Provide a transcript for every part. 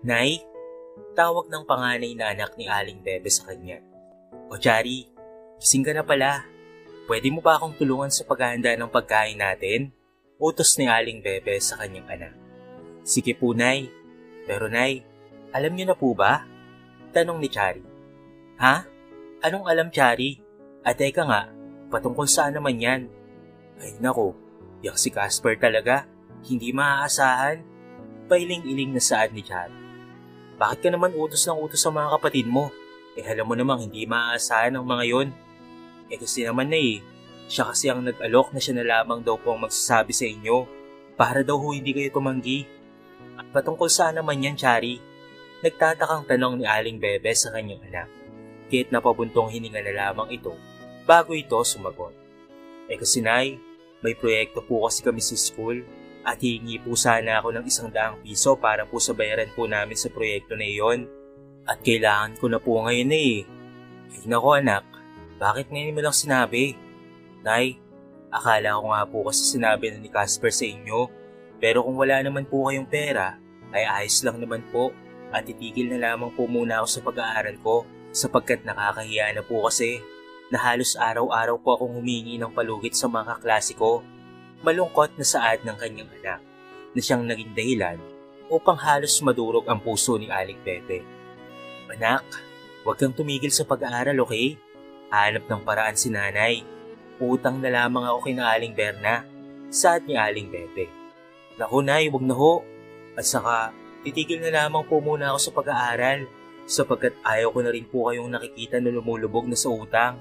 Nay, tawag ng panganay na anak ni Aling Bebe sa kanya. O Chari, gising ka na pala. Pwede mo ba akong tulungan sa paghahanda ng pagkain natin? Utos ni Aling Bebe sa kanyang anak. Sige po, Nay. Pero Nay, alam niyo na po ba? Tanong ni Chari. Ha? Anong alam, Chari? Teka nga, patungkol saan naman yan? Ay nako, yak si Casper talaga. Hindi maaasahan. Pailing-iling na saad ni Chari. Bakit ka naman utos ng utos sa mga kapatid mo? Alam mo namang hindi maaasahan ang mga yon. Kasi naman na siya kasi ang nag-alok na siya na lamang daw po ang magsasabi sa inyo para daw hindi kayo tumanggi. At patungkol saan naman yan, Chari? Nagtatakang tanong ni Aling Bebe sa kanyang anak. Kahit napabuntong hininga na lamang ito bago ito sumagot. Kasi Nay, may proyekto po kasi kami sa school at hihingi po sana ako ng 100 piso para po sa bayaran po namin sa proyekto na iyon. At kailangan ko na po ngayon Ay nako anak, bakit ngayon mo lang sinabi? Nay, akala ko nga po kasi sinabi na ni Casper sa inyo. Pero kung wala naman po kayong pera, ay ayos lang naman po at titigil na lamang po muna ako sa pag-aaral ko sapagkat nakakahiya na po kasi na halos araw-araw po akong humingi ng palugit sa mga kaklase ko. Malungkot na saad ng kanyang anak na siyang naging dahilan upang halos madurog ang puso ni Aling Bebe. Anak, huwag kang tumigil sa pag-aaral, okay? Hanap ng paraan si nanay. Utang na lamang ako kay na Aling Berna. Saad ni Aling Bebe. Naku Nay, huwag na ho. At saka, titigil na lamang po muna ako sa pag-aaral sapagkat ayaw ko na rin po kayong nakikita na lumulubog na sa utang.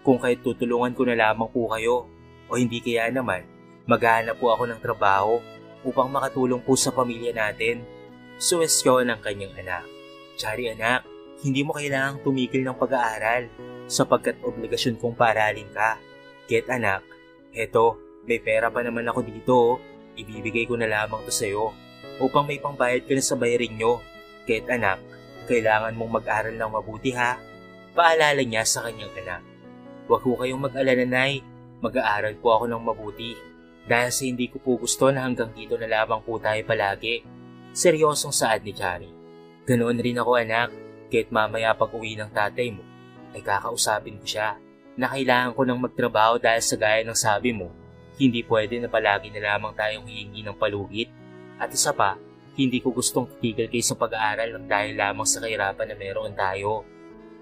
Kung kayo tutulungan ko na lamang po kayo o hindi kaya naman, maghahanap po ako ng trabaho upang makatulong po sa pamilya natin. Suwestyon ng kanyang anak. Chari anak, hindi mo kailangang tumigil ng pag-aaral sapagkat obligasyon kong paaralin ka. Kaya't anak, eto, may pera pa naman ako dito. Ibibigay ko na lamang to sa'yo upang may pangbayad ka na sa bayarin nyo. Kaya't anak, kailangan mong mag-aral ng mabuti ha. Paalala niya sa kanyang anak. Huwag ko kayong mag-alala Nay, mag-aaral po ako ng mabuti. Dahil sa hindi ko po gusto na hanggang dito na lamang po tayo palagi. Seryosong saad ni Chari. Ganoon rin ako anak, kahit mamaya pag uwi ng tatay mo, ay kakausapin ko siya na kailangan ko nang magtrabaho dahil sa gaya ng sabi mo, hindi pwede na palagi na lamang tayong hihingi ng palugit. At isa pa, hindi ko gustong titigil kayo sa pag-aaral ng dahil lamang sa kahirapan na meron tayo.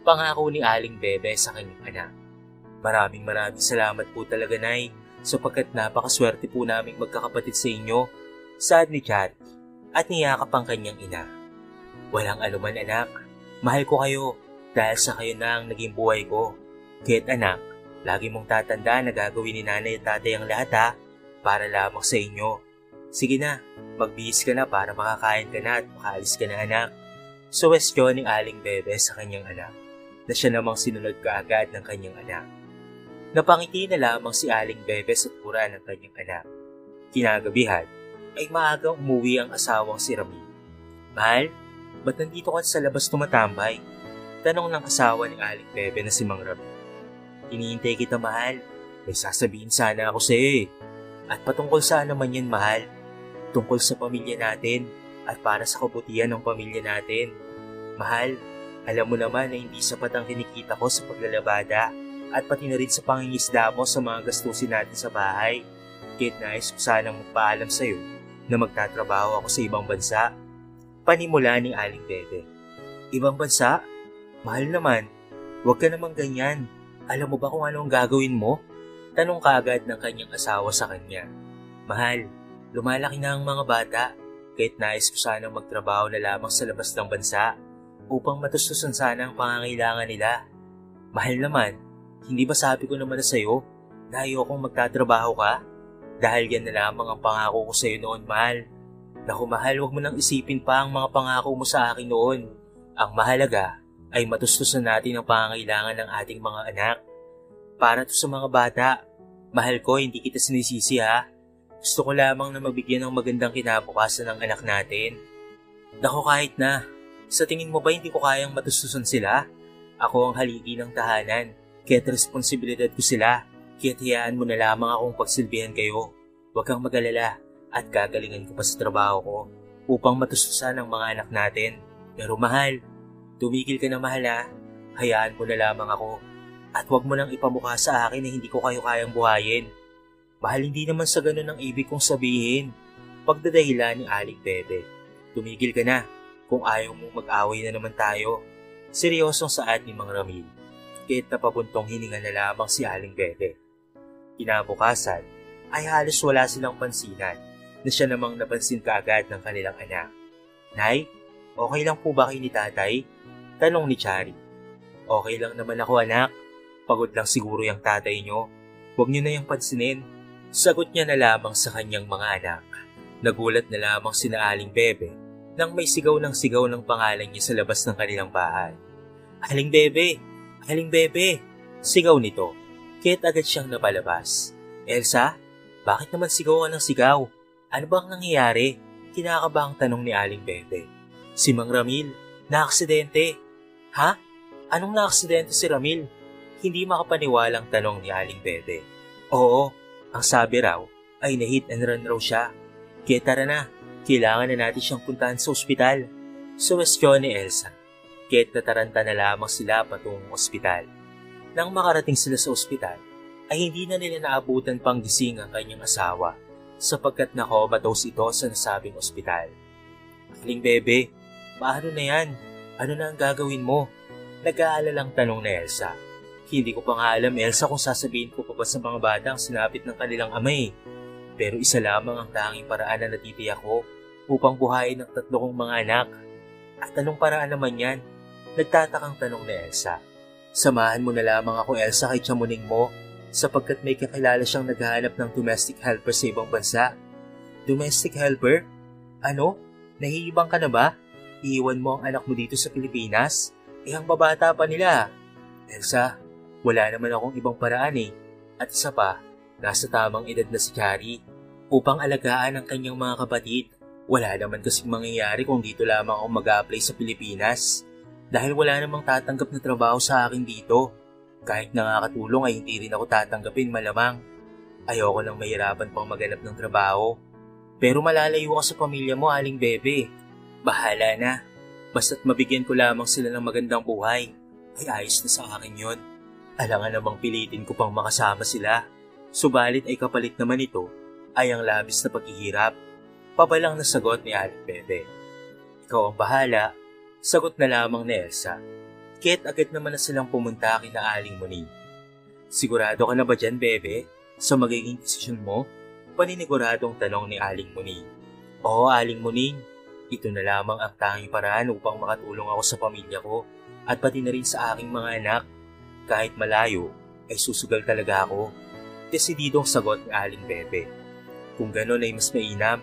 Pangako ni Aling Bebe sa kanyang anak. Maraming salamat po talaga Nay, sapagkat napakaswerte po naming magkakapatid sa inyo. Saad ni Chari at niyakap ang kanyang ina. Walang anuman anak, mahal ko kayo dahil sa kayo na ang naging buhay ko. Kaya't anak, lagi mong tatanda na gagawin ni nanay at tatay ang lahat ha, para lamang sa inyo. Sige na, magbihis ka na para makakain ka na at makaalis ka na anak. Suwestyon ni Aling Bebe sa kanyang anak, na siya namang sinunod kaagad ng kanyang anak. Napangiti na lamang si Aling Bebe sa tura ng kanyang anak. Kinagabihan ay maagang umuwi ang asawang si Rami. Mahal, ba't nandito ka sa labas tumatambay? Tanong ng asawa ni Aling Bebe na si Mang Rami. Hinihintay kita mahal, may sasabihin sana ako sa iyo At patungkol saan naman yan mahal? Tungkol sa pamilya natin at para sa kabutihan ng pamilya natin. Mahal, alam mo naman na hindi sapat ang kinikita ko sa paglalabada at pati na rin sa pangingisda mo sa mga gastusin natin sa bahay. Kaya't nais ko sanang magpaalam sa iyo na magtatrabaho ako sa ibang bansa. Panimula ni Aling Bebe. Ibang bansa? Mahal naman, huwag ka namang ganyan. Alam mo ba kung ano ang gagawin mo? Tanong kaagad ng kanyang asawa sa kanya. Mahal, lumalaki na ang mga bata, kaya't nais ko sanang magtrabaho na lamang sa labas ng bansa upang matustusan sana ang pangangailangan nila. Mahal naman, hindi ba sabi ko naman na sa'yo na ayokong magtatrabaho ka? Dahil yan na lamang ang pangako ko sa'yo noon, mahal. Naku mahal, huwag mo nang isipin pa ang mga pangako mo sa akin noon. Ang mahalaga ay matustusan natin ang pangangailangan ng ating mga anak. Para to sa mga bata, mahal ko, hindi kita sinisisi ha. Gusto ko lamang na mabigyan ng magandang kinabukasan ng anak natin. Naku kahit na, sa tingin mo ba hindi ko kayang matustusan sila? Ako ang haligi ng tahanan, kaya't responsibilidad ko sila, kaya't hayaan mo na lamang akong pagsilbihan kayo. Huwag kang mag-alala at gagalingan ko pa sa trabaho ko. upang matustusan ang mga anak natin. Pero mahal, tumigil ka na mahal ha. Hayaan mo na lamang ako. At huwag mo nang ipamukha sa akin na hindi ko kayo kayang buhayin. Mahal, hindi naman sa ganun ang ibig kong sabihin. Pagdadahilan ni Aling Bebe. Tumigil ka na kung ayaw mong mag-away na naman tayo. Seryosong saad ni Mang Ramil. Kahit napabuntong hininga na lamang si Aling Bebe. Kinabukasan ay halos wala silang pansinan na siya namang napansin kaagad ng kanilang anak. Nay, okay lang po ba kayo ni tatay? Tanong ni Chari. Okay lang naman ako anak. Pagod lang siguro yung tatay nyo. Huwag nyo na yung pansinin. Sagot niya na lamang sa kanyang mga anak. Nagulat na lamang sina Aling Bebe nang may sigaw ng pangalan niya sa labas ng kanilang bahay. Aling Bebe! Aling Bebe! Sigaw nito. Kaya't agad siyang napalabas. Elsa, bakit naman sigaw ka ng sigaw? Ano bang nangyayari? Kinakabahang tanong ni Aling Bebe. Si Mang Ramil, naaksidente. Ha? Anong naaksidente si Ramil? Hindi makapaniwalang tanong ni Aling Bebe. Oo, ang sabi raw ay na-hit and run raw siya. Kaya tara na, kailangan na natin siyang puntahan sa ospital. Suwestyon ni Elsa. Kaya't nataranta na lamang sila patungong ospital. Nang makarating sila sa ospital, ay hindi na nila naabutan pang gising ang kanyang asawa sapagkat nakomatose ito sa nasabing ospital. Aling Bebe, paano na yan? Ano na ang gagawin mo? Nag-aalalang tanong na Elsa. Hindi ko pa nga alam, Elsa, kung sasabihin ko pa ba sa mga bata ang sinapit ng kanilang ama. Pero isa lamang ang tanging paraan na natitiyak ko upang buhayin ang 3 kong mga anak. At anong paraan naman yan? Nagtatakang tanong ni Elsa. Samahan mo na lamang ako, Elsa, kay Chamuning mo sapagkat may kakilala siyang naghahanap ng domestic helper sa ibang bansa. Domestic helper? Ano? Nahihibang ka na ba? Iiwan mo ang anak mo dito sa Pilipinas? Ang babata pa nila. Elsa, wala naman akong ibang paraan At isa pa, nasa tamang edad na si Chari upang alagaan ang kanyang mga kapatid. Wala naman kasing mangyayari kung dito lamang ako mag-a-apply sa Pilipinas dahil wala namang tatanggap na trabaho sa akin dito. Kahit nakakatulong ay hindi rin ako tatanggapin malamang. Ayoko nang mahirapan pang maghanap ng trabaho. Pero malalayo ka sa pamilya mo, Aling Bebe. Bahala na. Basta't mabigyan ko lamang sila ng magandang buhay, ay ayos na sa akin yon. Alangan namang pilitin ko pang makasama sila. Subalit ay kapalit naman ito ay ang labis na paghihirap. Pabalang na sagot ni Aling Bebe. Ikaw ang bahala, sagot na lamang ni Elsa. Kaya't agad naman na silang pumunta kina Aling Muning. Sigurado ka na ba dyan, Bebe? Sa magiging desisyon mo? Paniniguradong tanong ni Aling Muning. Oo, Aling Muning. Ito na lamang ang tanging paraan upang makatulong ako sa pamilya ko at pati na rin sa aking mga anak. Kahit malayo, ay susugal talaga ako. Desididong sagot ni Aling Bebe. Kung ganon ay mas mainam,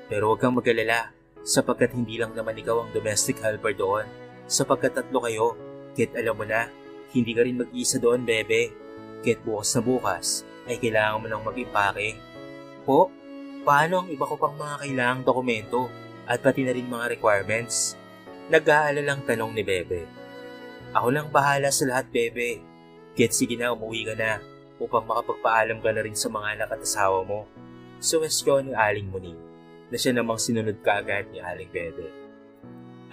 pero huwag kang mag-alala sapagkat hindi lang naman ikaw ang domestic helper doon sapagkat 3 kayo. Kahit alam mo na, hindi ka rin mag-iisa doon, Bebe. Kahit bukas na bukas, ay kailangan mo nang mag-impake. Po, paano ang iba ko pang mga kailangang dokumento at pati na rin mga requirements? Nag-aalalang tanong ni Bebe. Ako lang bahala sa lahat, Bebe. Kahit sige na, umuwi ka na upang makapagpaalam ka na rin sa mga anak at asawa mo. Suwestyon ni Aling Muning na siya namang sinunod kaagad ni Aling Bebe.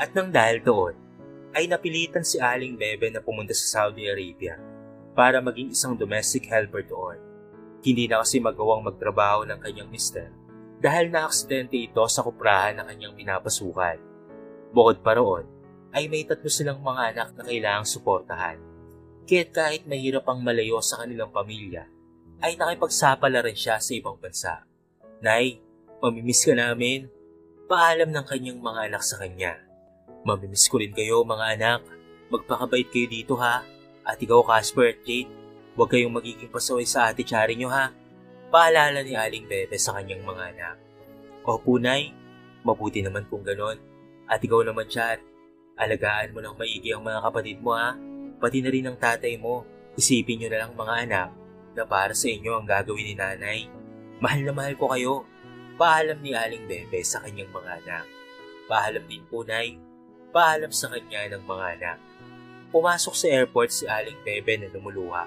At nang dahil doon, ay napilitan si Aling Bebe na pumunta sa Saudi Arabia para maging isang domestic helper doon. Hindi na kasi magawang magtrabaho ng kanyang mister dahil na-aksidente ito sa kuprahan ng kanyang pinapasukan. Bukod pa roon, ay may 3 silang mga anak na kailangang suportahan. Kaya't kahit mahirap ang malayo sa kanilang pamilya, ay nakipagsapala rin siya sa ibang bansa. Nay, mamimiss ka namin. Paalam ng kanyang mga anak sa kanya. Mamimiss ko rin kayo mga anak. Magpakabait kayo dito ha. At ikaw Casper at Jade, huwag kayong magiging pasaway sa ate Chari nyo ha. Paalala ni Aling Bebe sa kanyang mga anak. Opo Nay, mabuti naman kung ganon. At ikaw naman Char, alagaan mo ng maigi ang mga kapatid mo ha. Pati na rin ang tatay mo. Isipin nyo na lang mga anak na para sa inyo ang gagawin ni nanay. Mahal na mahal ko kayo. Paalam ni Aling Bebe sa kanyang mga anak. Paalam din po Nay. Paalam sa kanya ng mga anak. Pumasok sa airport si Aling Bebe na lumuluha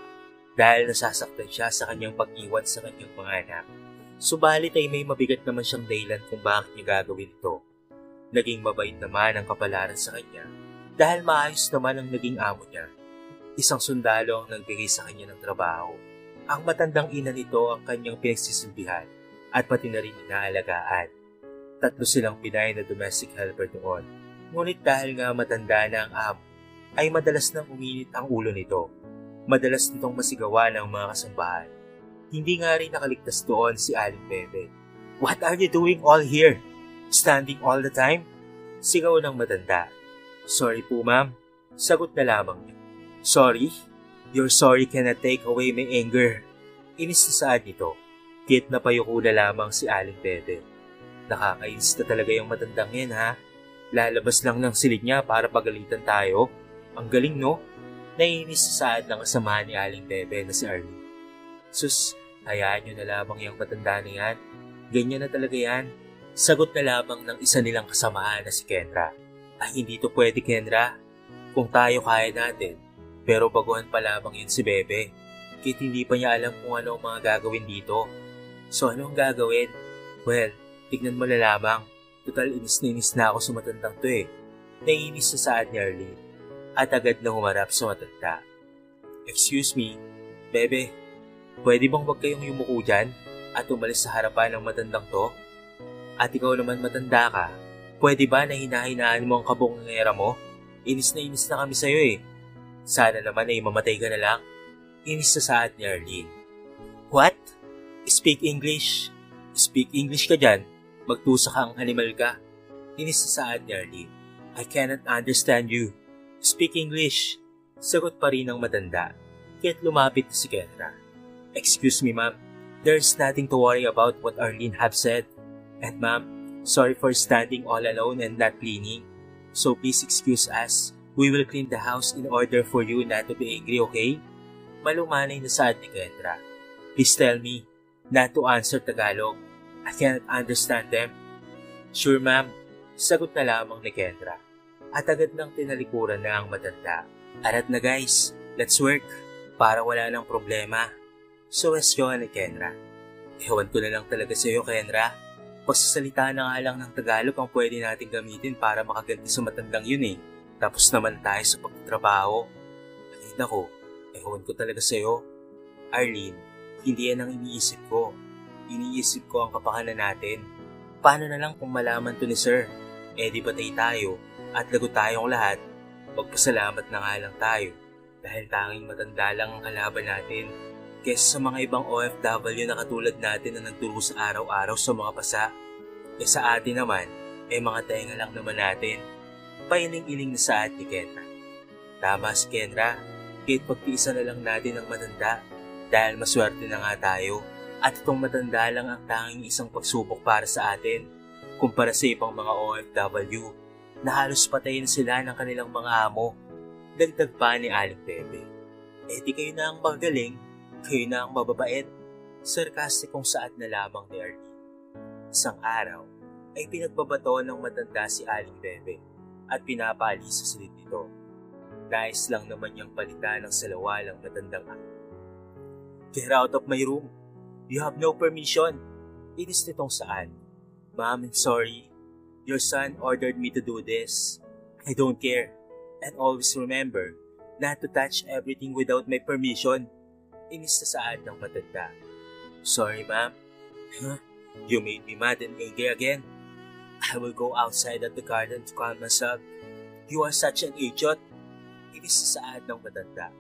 dahil nasasaktan siya sa kanyang pag-iwan sa kanyang mga anak. Subalit ay may mabigat naman siyang dahilan kung bakit niya gagawin ito. Naging mabait naman ang kapalaran sa kanya dahil maayos naman ang naging amo niya. Isang sundalo ang nagbigay sa kanya ng trabaho. Ang matandang ina nito ang kanyang pinagsisilbihan at pati na rin inaalagaan. 3 silang Pinay na domestic helper doon. Ngunit dahil nga matanda na ang amo, ay madalas nang uminit ang ulo nito. Madalas nitong masigawan ng mga kasambahan. Hindi nga rin nakaligtas doon si Aling Bebe. "What are you doing all here? Standing all the time?" Sigaw ng matanda. "Sorry po ma'am," sagot na lamang niya. "Sorry? Your sorry cannot take away my anger." Inis na saan nito. Kahit napayuko na lamang si Aling Bebe. Nakakainis na talaga yung matandang yan ha. Lalabas lang ng silid niya para pagalitan tayo. Ang galing no? Naiinis sa saad ng kasamahan ni Aling Bebe na si Arlene. "Sus, hayaan nyo na lamang yung matanda na yan. Ganyan na talaga yan." Sagot na lamang ng isa nilang kasamahan na si Kendra. "Ay, hindi to pwede Kendra. Kung tayo kaya natin. Pero baguhan pa lamang yun si Bebe. Kahit hindi pa niya alam kung ano ang mga gagawin dito. So anong gagawin? Well, tignan mo na lamang. Total inis na ako sa matandang to eh." Naiinis sa saad ni Arlene at agad na humarap sa matanda. "Excuse me, Bebe, pwede bang wag kayong yumuko dyan at umalis sa harapan ng matandang to? At ikaw naman matanda ka, pwede ba na hinahinaan mo ang kabungangera mo? Inis na kami sa'yo eh. Sana naman ay mamatay ka na lang." Inis sa saad ni Arlene. "What? Speak English. Speak English ka dyan. Magtusa kang animal ka." Inis sa saad ni Arlene. "I cannot understand you. Speak English." Sagot pa rin ng matanda, kaya't lumapit si Kendra. "Excuse me ma'am, there's nothing to worry about what Arlene have said. And ma'am, sorry for standing all alone and not cleaning. So please excuse us. We will clean the house in order for you not to be angry, okay?" Malumanay na saad ni Kendra. "Please tell me not to answer Tagalog. I cannot understand them." "Sure ma'am," sagot na lamang ni Kendra. At agad nang tinalikuran na ang matanda. "Arat na guys, let's work para wala nang problema." Suwestyon ni Kendra. "Ewan ko na lang talaga sa iyo Kendra. Pagsasalita na nga lang ng Tagalog ang pwede natin gamitin para makaganti sa matandang yun eh. Tapos naman tayo sa pagtatrabaho. Ay nako, ewan ko talaga sa iyo. Arlene, hindi yan ang iniisip ko. Iniisip ko ang kapakanan natin. Paano na lang kung malaman to ni Sir? Di batay tayo at lagot tayong lahat. Magpasalamat na nga lang tayo dahil tanging matanda lang ang kalaban natin kesa sa mga ibang OFW na katulad natin na nagturo sa araw-araw sa mga pasa. Sa atin naman, mga tenga lang naman natin." Pailing-iling na saad ni Kendra. "Tama si Kendra, kahit pagtiisan na lang natin ang matanda dahil maswerte na nga tayo at itong matanda lang ang tanging isang pagsubok para sa atin kumpara sa ibang mga OFW na halos patay na sila ng kanilang mga amo." Dagdag pa ni Aling Bebe. Di kayo na ang magaling, kayo na ang mababait." Sarkastikong saad na lamang ni Arlene. Isang araw ay pinagbabato ng matanda si Aling Bebe at pinapaalis sa silid nito. Nais lang naman niyang palitan ng salawalang matandang ako. "Get out of my room. You have no permission." Inis nitong saad. "Ma'am, I'm sorry. Your son ordered me to do this. I don't care. And always remember not to touch everything without my permission." Inis na saad ng matanda. "Sorry ma'am. You made me mad and angry again. I will go outside at the garden to calm myself. You are such an idiot." Inis na saad ng matanda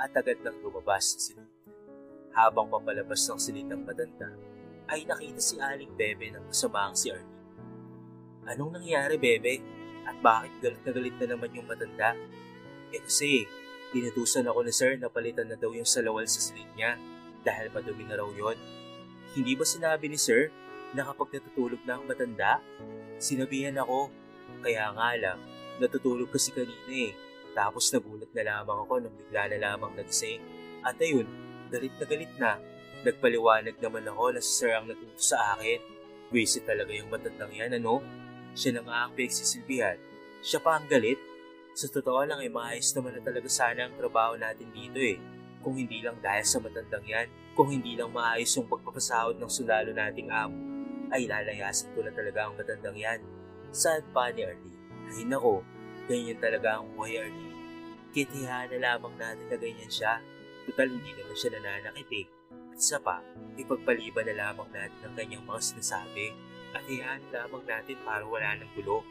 at agad nang lumabas sa silid. Habang papalabas ng silid ng matanda, ay nakita si Aling Bebe ng kasamaang si Arlene. "Anong nangyari Bebe? At bakit galit na galit na naman yung matanda?" Kasi tinutusan ako ni Sir na palitan na daw yung salawal sa silid niya dahil madumi na raw yun. Hindi ba sinabi ni Sir na kapag natutulog na ang matanda? Sinabihan ako. Kaya nga lang, natutulog kasi kanina eh. Tapos nagulat na lamang ako nung bigla na lamang nagising. At ayun, galit na. Nagpaliwanag naman ako na si Sir ang natuto sa akin. Wisit talaga yung matandang yan, ano? Siya na nga ang pinagsisilbihan. Siya pa ang galit. Sa totoo lang ay maayos naman na talaga sana ang trabaho natin dito eh. Kung hindi lang dahil sa matandang yan, kung hindi lang maayos yung pagpapasahod ng sundalo nating amo, ay lalayasan ko na talaga ang matandang yan. Sad pa ni Arlene. Ay nako, ganyan talaga ang buhay, Arlene. Kitihaan na lamang natin na ganyan siya. Total hindi naman siya nananakit eh. At isa pa, ipagpaliban na lamang natin ang kanyang mga sinasabi. At hayaan lamang natin para wala ng gulo.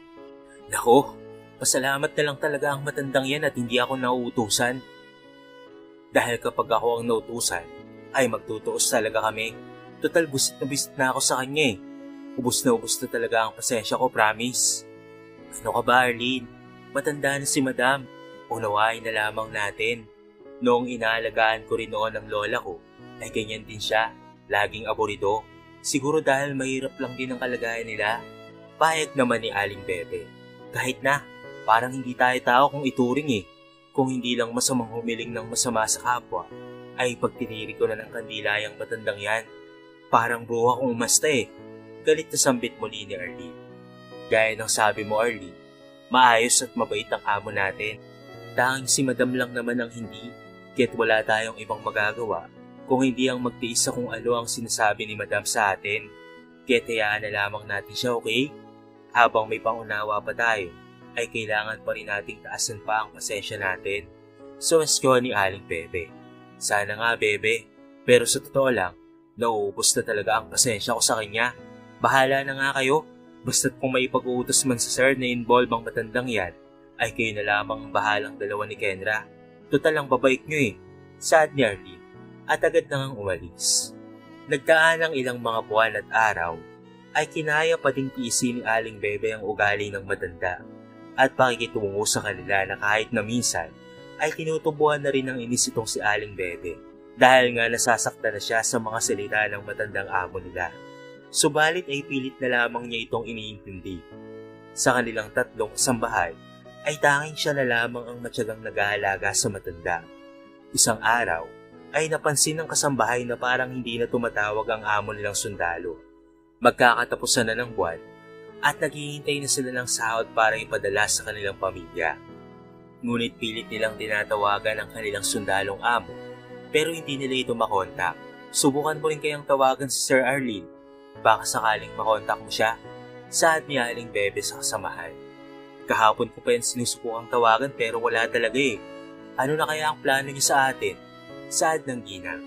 Nako, pasalamat na lang talaga ang matandang yan at hindi ako nauutusan. Dahil kapag ako ang nautusan, ay magtutuos talaga kami. Total busit na ako sa kanya eh. Ubus na talaga ang pasensya ko, promise. Ano ka ba, Arlene? Matanda na si Madam. Unawain na lamang natin. Noong inaalagaan ko rin noon ang lola ko, ay ganyan din siya. Laging aburido. Siguro dahil mahirap lang din ang kalagayan nila. Pahayag naman ni Aling Bebe. Kahit na, parang hindi tayo tao kung ituring eh. Kung hindi lang masamang humiling ng masama sa kapwa, ay pagtiniri ko na ng kandila yung matandang yan. Parang bruha kong umasta eh. Galit na sambit muli ni Arlene. Gaya ng sabi mo, Arlene, maayos at mabait ang amo natin. Tanging si Madam lang naman ang hindi, kaya't wala tayong ibang magagawa kung hindi ang magtiis sa kung ano ang sinasabi ni Madam sa atin. Kaya't hayaan na lamang natin siya, okay? Habang may pangunawa pa tayo, ay kailangan pa rin nating taasan pa ang pasensya natin. So, asko ni Aling Bebe. Sana nga, Bebe. Pero sa totoo lang, nauubos na talaga ang pasensya ko sa kanya. Bahala na nga kayo. Basta't kung may pag-uutos man sa sir na involve ang matandang yan, ay kayo na lamang ang bahalang dalawa ni Kendra. Total ang babaik nyo eh. Sad ni Arlene. At agad nang umalis. Nagdaan ng ilang mga buwan at araw, ay kinaya pa ding tiisin ni Aling Bebe ang ugali ng matanda. At pakikitungo sa kanila na kahit na minsan, ay tinutubuhan na rin ng inis itong si Aling Bebe. Dahil nga nasasaktan na siya sa mga salita ng matandang amo nila. Subalit ay pilit na lamang niya itong iniintindi. Sa kanilang tatlong kasambahay, ay tanging siya na lamang ang matyagang nag-aalaga sa matanda. Isang araw, ay napansin ng kasambahay na parang hindi na tumatawag ang amo nilang sundalo. Magkakatapusan na ng buwan, at naghihintay na sila ng sahod para ipadala sa kanilang pamilya. Ngunit pilit nilang tinatawagan ang kanilang sundalong amo, pero hindi nila ito makontak. Subukan mo rin kayang tawagan si Sir Arlene. Baka sakaling makontak mo siya. Sad ni Aling Bebe sa kasamahan. Kahapon ko pa yan sinusubukang tawagan pero wala talaga eh. Ano na kaya ang plano niya sa atin? Sad ng ginang.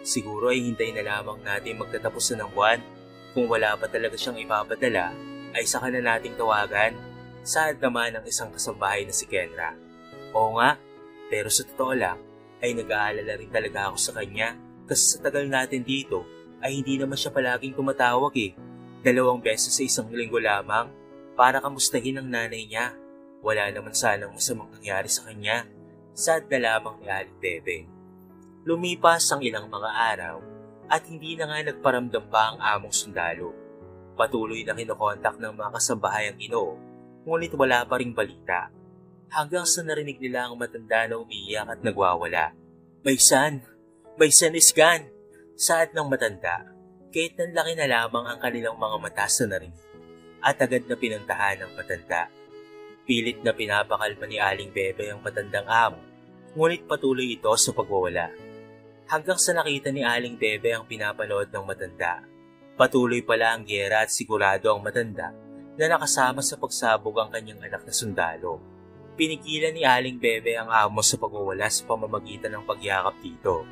Siguro ay hintay na lamang natin magtatapos na ng buwan. Kung wala pa talaga siyang ipapadala, ay saka na nating tawagan. Sad naman ang isang kasambahay na si Kendra. Oo nga, pero sa totoo lang, ay nag-aalala rin talaga ako sa kanya. Kasi sa tagal natin dito, ay hindi naman siya palaging tumatawag eh. 2 beses sa isang linggo lamang. Para kamustahin ang nanay niya. Wala naman sanang masamang nangyari sa kanya. Sad na lamang ni Aling Bebe. Lumipas ang ilang mga araw at hindi na nga nagparamdam pa ang among sundalo. Patuloy na kinokontak ng mga kasambahay ang Ginoo, ngunit wala pa ring balita. Hanggang sa narinig nila ang matanda na umiiyak at nagwawala. May son is gone. Sad ng matanda, kahit nanlaki na lamang ang kanilang mga mata sa narinig. At agad na pinuntahan ng matanda. Pilit na pinapakalma ni Aling Bebe ang matandang amo, ngunit patuloy ito sa pagwawala. Hanggang sa nakita ni Aling Bebe ang pinapanood ng matanda. Patuloy pala ang giyera at sigurado ang matanda na nakasama sa pagsabog ang kanyang anak na sundalo. Pinigilan ni Aling Bebe ang amo sa pagwawala sa pamamagitan ng pagyakap dito.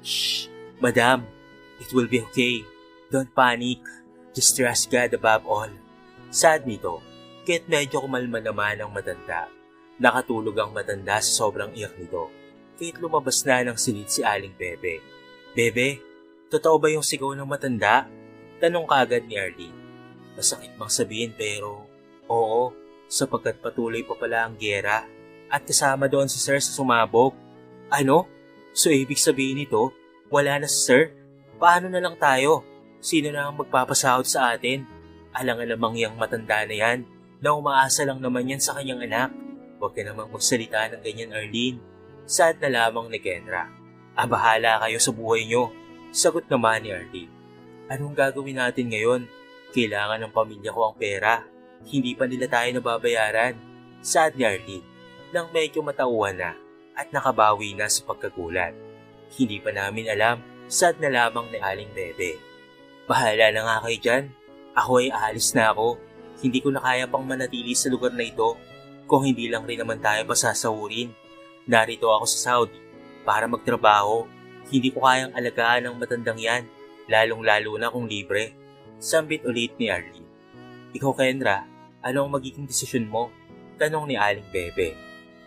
Shh! Madam, it will be okay. Don't panic. Just trust God above all. Sad nito, kaya't medyo kumalma naman ang matanda. Nakatulog ang matanda sa sobrang iyak nito. Kaya't lumabas na ng silid si Aling Bebe. Bebe, totoo ba yung sigaw ng matanda? Tanong kaagad ni Arlene. Masakit mang sabihin pero, oo, sapagkat patuloy pa pala ang giyera at kasama doon si Sir sa sumabog. Ano? So ibig sabihin nito, wala na si Sir? Paano na lang tayo? Sino na ang magpapasahod sa atin? Alangan namang yang matanda na yan, na umaasa lang naman yan sa kanyang anak. Huwag ka namang magsalita ng ganyan, Arlene. Sad na lamang ni Kendra. Bahala kayo sa buhay nyo. Sagot naman ni Arlene. Anong gagawin natin ngayon? Kailangan ng pamilya ko ang pera. Hindi pa nila tayo nababayaran. Sad ni Arlene, nang medyo matauhan na at nakabawi na sa pagkagulat. Hindi pa namin alam. Sad na lamang ni Aling Bebe. Bahala na nga kayo dyan. Ako ay aalis na ako. Hindi ko na kaya pang manatili sa lugar na ito kung hindi lang rin naman tayo pasasahurin. Narito ako sa Saudi para magtrabaho. Hindi ko kayang alagaan ang matandang yan, lalong-lalo na kung libre. Sambit ulit ni Arlene. Ikaw, Kendra, ano ang magiging desisyon mo? Tanong ni Aling Bebe.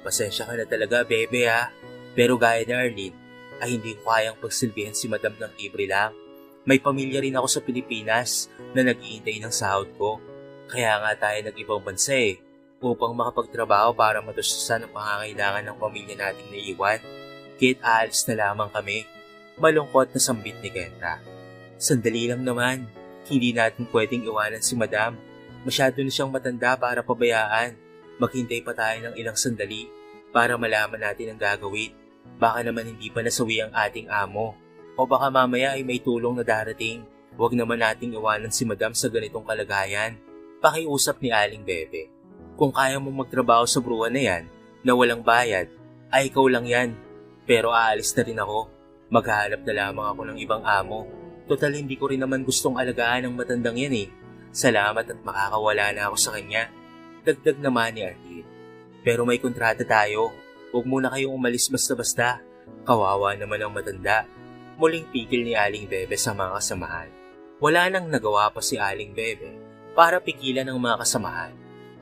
Pasensya ka na talaga, Bebe ha. Pero gaya ni Arlene, ay hindi ko kayang pagsilbihan si Madam ng libre lang. May pamilya rin ako sa Pilipinas na nag-iintay ng sahod ko. Kaya nga tayo nag-ibang bansa upang makapagtrabaho para matustusan ang pangangailangan ng pamilya nating naiwan. Kahit aalis na lamang kami. Malungkot na sambit ni Kendra. Sandali lang naman, hindi natin pwedeng iwanan si Madam. Masyado na siyang matanda para pabayaan. Maghintay pa tayo ng ilang sandali para malaman natin ang gagawin. Baka naman hindi pa nasawi ang ating amo. O baka mamaya ay may tulong na darating. Huwag naman nating iwanan si Madam sa ganitong kalagayan. Pakiusap ni Aling Bebe. Kung kaya mong magtrabaho sa bruwan na yan, na walang bayad, ay ikaw lang yan. Pero aalis na rin ako. Maghahanap na lamang ako ng ibang amo. Total hindi ko rin naman gustong alagaan ng matandang yan Salamat at makakawala na ako sa kanya. Dagdag naman ni Arlene. Pero may kontrata tayo. Huwag muna kayong umalis basta-basta. Kawawa naman ang matanda. Muling pigil ni Aling Bebe sa mga kasamahan. Wala nang nagawa pa si Aling Bebe para pigilan ang mga kasamahan.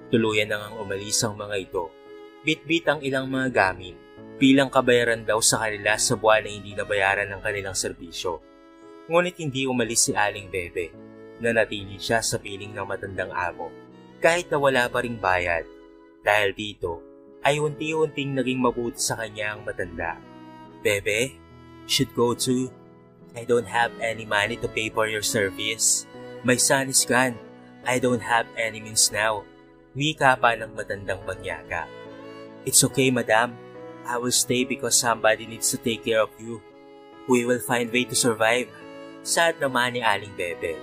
Tuluyan nang umalis ang mga ito. Bitbit ang ilang mga gamit bilang kabayaran daw sa kanila sa buwan na hindi nabayaran ng kanilang serbisyo. Ngunit hindi umalis si Aling Bebe. Nanatili siya sa piling ng matandang amo kahit na wala pa ring bayad. Dahil dito ay unti-unting naging mabuti sa kanya ang matanda. Bebe, should go to. I don't have any money to pay for your service. My son is gone. I don't have any means now. Wika pa ng matandang banyaga. It's okay, Madam. I will stay because somebody needs to take care of you. We will find way to survive. Sad naman ni Aling Bebe.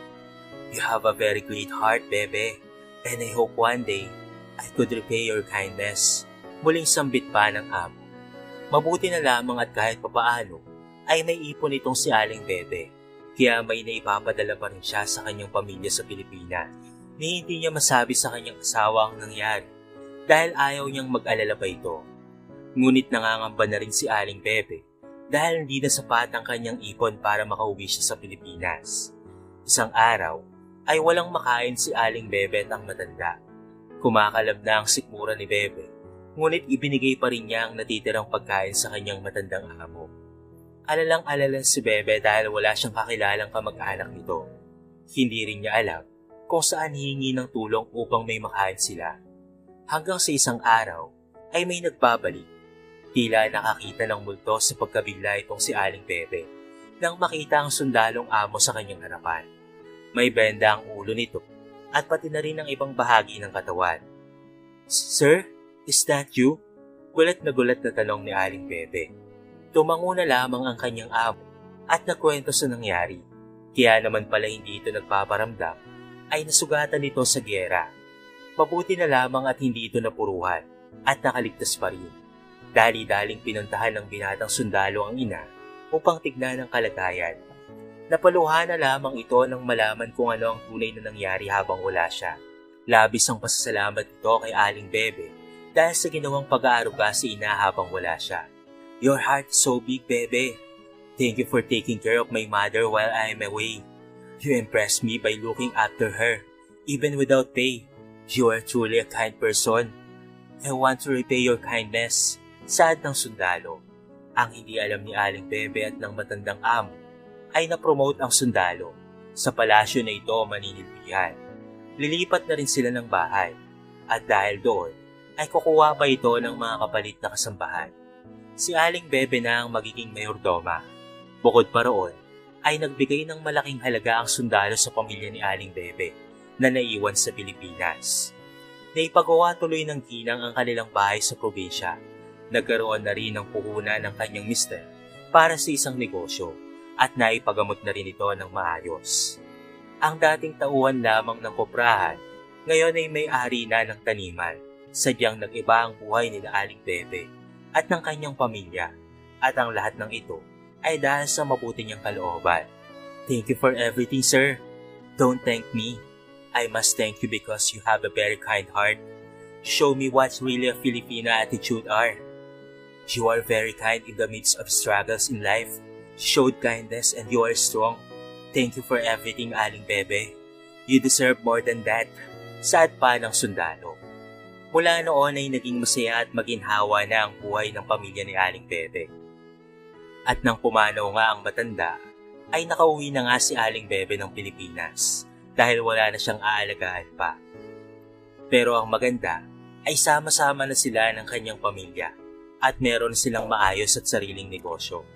You have a very great heart, Bebe. And I hope one day I could repay your kindness. Muling sambit pa ng amo. Mabuti na lamang at kahit papaano ay may ipon itong si Aling Bebe. Kaya may naipapadala pa rin siya sa kanyang pamilya sa Pilipinas. Ni hindi niya masabi sa kanyang asawa ang nangyari dahil ayaw niyang mag-alala pa ito. Ngunit nangangamba na rin si Aling Bebe dahil hindi na sapat ang kanyang ipon para makauwi siya sa Pilipinas. Isang araw ay walang makain si Aling Bebe at ang matanda. Kumakalab na ang sikmura ni Bebe, ngunit ibinigay pa rin niya ang natitirang pagkain sa kanyang matandang amo. Alalang-alala si Bebe dahil wala siyang kakilalang kamag-anak nito. Hindi rin niya alam kung saan hihingi ng tulong upang may makain sila. Hanggang sa isang araw ay may nagbabalik. Tila nakakita ng multo sa pagkabigla itong si Aling Bebe nang makita ang sundalong amo sa kanyang harapan. May benda ang ulo nito at pati na rin ang ibang bahagi ng katawan. Sir, is that you? Gulat na tanong ni Aling Bebe. Tumango na lamang ang kanyang amo at nakwento sa nangyari. Kaya naman pala hindi ito nagpaparamdam ay nasugatan nito sa gyera. Mabuti na lamang at hindi ito napuruhan at nakaligtas pa rin. Dali-daling pinuntahan ng binatang sundalo ang ina upang tignan ang kalagayan. Napaluhan na lamang ito nang malaman kung ano ang tunay na nangyari habang wala siya. Labis ang pasasalamat ito kay Aling Bebe dahil sa ginawang pag-aaruga si ina habang wala siya. Your heart is so big, Bebe. Thank you for taking care of my mother while I am away. You impressed me by looking after her, even without pay. You are truly a kind person. I want to repay your kindness. Sad ng sundalo. Ang hindi alam ni Aling Bebe at ng matandang amo ay na-promote ang sundalo. Sa palasyo na ito maninilbihan. Lilipat na rin sila ng bahay. At dahil doon, ay kukuha pa ito ng mga kapalit na kasambahan. Si Aling Bebe na ang magiging mayordoma. Bukod pa roon, ay nagbigay ng malaking halaga ang sundalo sa pamilya ni Aling Bebe na naiwan sa Pilipinas. Naipagawa tuloy ng ginang ang kanilang bahay sa probinsya. Nagkaroon na rin ng puhunan ng kanyang mister para sa isang negosyo at naipagamot na rin ito ng maayos. Ang dating tauhan lamang ng koprahan, ngayon ay may-ari na ng taniman. Sadyang nag-iba ang buhay ni Aling Bebe at ng kanyang pamilya at ang lahat ng ito ay dahil sa mabuti niyang kalooban. Thank you for everything, sir. Don't thank me. I must thank you because you have a very kind heart. Show me what really a Filipino attitude are. You are very kind in the midst of struggles in life. You showed kindness and you are strong. Thank you for everything, Aling Bebe. You deserve more than that. Sad pa ng sundalo. Mula noon ay naging masaya at maginhawa na ang buhay ng pamilya ni Aling Bebe. At nang pumanaw nga ang matanda, ay nakauwi na nga si Aling Bebe ng Pilipinas dahil wala na siyang aalagaan pa. Pero ang maganda ay sama-sama na sila ng kanyang pamilya at meron silang maayos at sariling negosyo.